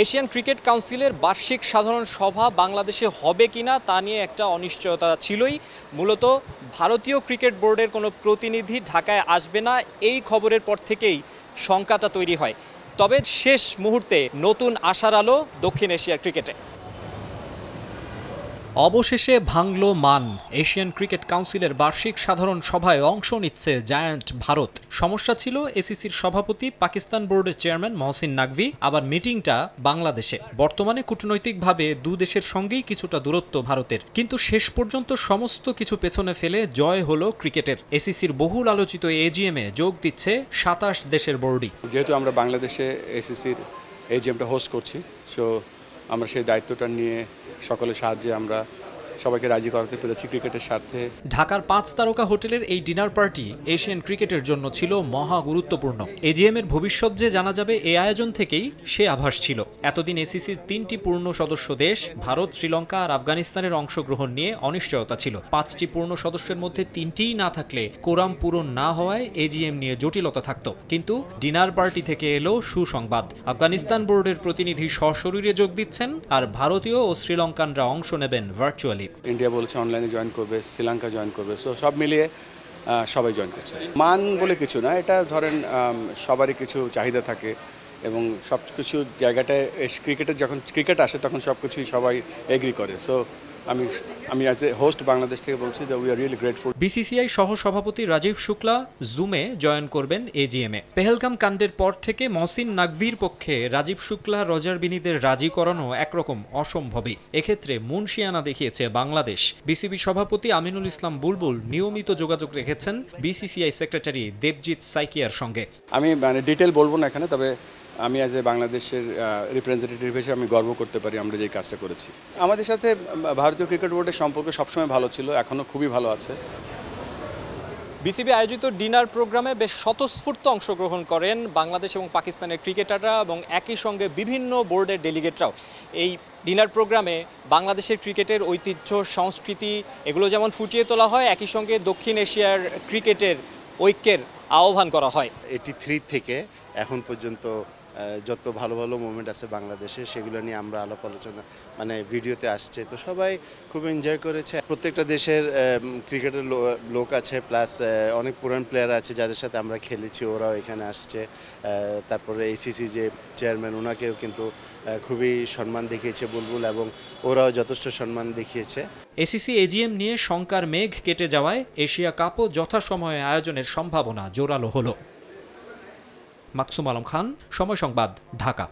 Asian cricket কাউন্সিলের বার্ষিক সাধারণ সভা বাংলাদেশে হবে কিনা তা নিয়ে একটা অনিশ্চয়তা ছিলই। মূলত ভারতীয় ক্রিকেট বোর্ডের কোনো প্রতিনিধি ঢাকায় আসবে না, এই খবরের পর থেকেই শঙ্কাটা তৈরি হয়। তবে শেষ মুহূর্তে নতুন আশার আলো দক্ষিণ এশিয়ার ক্রিকেটে। অবশেষে ভাঙল মান। এশিয়ান ক্রিকেট কাউন্সিলের বার্ষিক সাধারণ সভায় অংশ নিচ্ছে জায়ান্ট ভারত। সমস্যা ছিল এসিসির সভাপতি পাকিস্তান বোর্ডের চেয়ারম্যান মহসিন নাকভি, আবার মিটিংটা বাংলাদেশে। বর্তমানে কূটনৈতিকভাবে দু দেশের সঙ্গেই কিছুটা দূরত্ব ভারতের, কিন্তু শেষ পর্যন্ত সমস্ত কিছু পেছনে ফেলে জয় হলো ক্রিকেটের। এসিসির বহুল আলোচিত এজিএমে যোগ দিচ্ছে ২৭ দেশের বোর্ডই। যেহেতু আমরা বাংলাদেশে এসিসির এজিএমটা হোস্ট করছি, সো আমরা সেই দায়িত্বটা নিয়ে সকলের সাহায্যে আমরা সবাইকে রাজি করাতে পেরেছি ক্রিকেটের স্বার্থে। ঢাকার ৫ তারকা হোটেলের এই ডিনার পার্টি এশিয়ান ক্রিকেটের জন্য ছিল মহা গুরুত্বপূর্ণ। এজিএম এর ভবিষ্যৎ যে জানা যাবে এই আয়োজন থেকেই সে আভাস ছিল। এতদিন এসিসির ৩টি পূর্ণ সদস্য দেশ ভারত, শ্রীলঙ্কা আর আফগানিস্তানের অংশগ্রহণ নিয়ে অনিশ্চয়তা ছিল। ৫টি পূর্ণ সদস্যের মধ্যে ৩টিই না থাকলে কোরাম পূরণ না হওয়ায় এজিএম নিয়ে জটিলতা থাকত। কিন্তু ডিনার পার্টি থেকে এলো সুসংবাদ। আফগানিস্তান বোর্ডের প্রতিনিধি সশরীরে যোগ দিচ্ছেন, আর ভারতীয় ও শ্রীলঙ্কানরা অংশ নেবেন ভার্চুয়ালি। ইন্ডিয়া বলেছে অনলাইনে জয়েন করবে, শ্রীলঙ্কা জয়েন করবে, সো সব মিলিয়ে সবাই জয়েন করছে। মান বলে কিছু না, এটা ধরেন সবারই কিছু চাহিদা থাকে এবং সব কিছু জায়গাটায় ক্রিকেটের যখন ক্রিকেট আসে তখন সব কিছুই সবাই এগ্রি করে। সো আমি অ্যাজ এ হোস্ট বাংলাদেশ থেকে বলছি যে we are really grateful. BCCI সহ সভাপতি রাজীব শুক্লা জুমে জয়েন করবেন এজিএমে। পেহেলগাম কাণ্ডের পর থেকে মহসিন নাকভির পক্ষে রাজীব শুক্লা, রজার বিনিদের রাজি করানো একরকম অসম্ভবই। এক্ষেত্রে মুনশিয়ানা দেখিয়েছে বাংলাদেশ। বিসিবি সভাপতি আমিনুল ইসলাম বুলবুল নিয়মিত যোগাযোগ রেখেছেন বিসিসিআই সেক্রেটারি দেবজিৎ সাইকিয়ার সঙ্গে। আমি ডিটেল বলবো না এখানে, তবে আমি অ্যাজ এ বাংলাদেশের রিপ্রেজেন্টেটিভ হিসেবে আমি গর্ব করতে পারি আমরা যে কাজটা করেছি। আমাদের সাথে ভারতীয় ক্রিকেট বোর্ডের সম্পর্ক সবসময় ভালো ছিল, এখনও খুবই ভালো আছে। বিসিবি আয়োজিত ডিনার প্রোগ্রামে বেশ স্বতঃস্ফূর্ত অংশগ্রহণ করেন বাংলাদেশ এবং পাকিস্তানের ক্রিকেটাররা এবং একই সঙ্গে বিভিন্ন বোর্ডের ডেলিগেটরাও। এই ডিনার প্রোগ্রামে বাংলাদেশের ক্রিকেটের ঐতিহ্য, সংস্কৃতি এগুলো যেমন ফুটিয়ে তোলা হয়, একই সঙ্গে দক্ষিণ এশিয়ার ক্রিকেটের ঐক্যের আহ্বান করা হয়। 83 থেকে এখন পর্যন্ত যত ভালো ভালো মোমেন্ট আছে বাংলাদেশে সেগুলো নিয়ে আমরা আলাপ আলোচনা ভিডিওতে আসছে, তো সবাই খুব এনজয় করেছে। প্রত্যেকটা দেশের ক্রিকেটের লোক আছে, প্লাস অনেক পুরান প্লেয়ার আছে যাদের সাথে আমরা খেলেছি, ওরাও এখানে আসছে। তারপরে এসিসি যে চেয়ারম্যান, ওনাকেও কিন্তু খুবই সম্মান দেখিয়েছে বুলবুল, এবং ওরাও যথেষ্ট সম্মান দেখিয়েছে। এসিসি এজিএম নিয়ে শঙ্কার মেঘ কেটে যাওয়ায় এশিয়া কাপও যথাসময়ে আয়োজনের সম্ভাবনা জোরালো হলো। মাকসুম আলম খান, সময় সংবাদ, ঢাকা।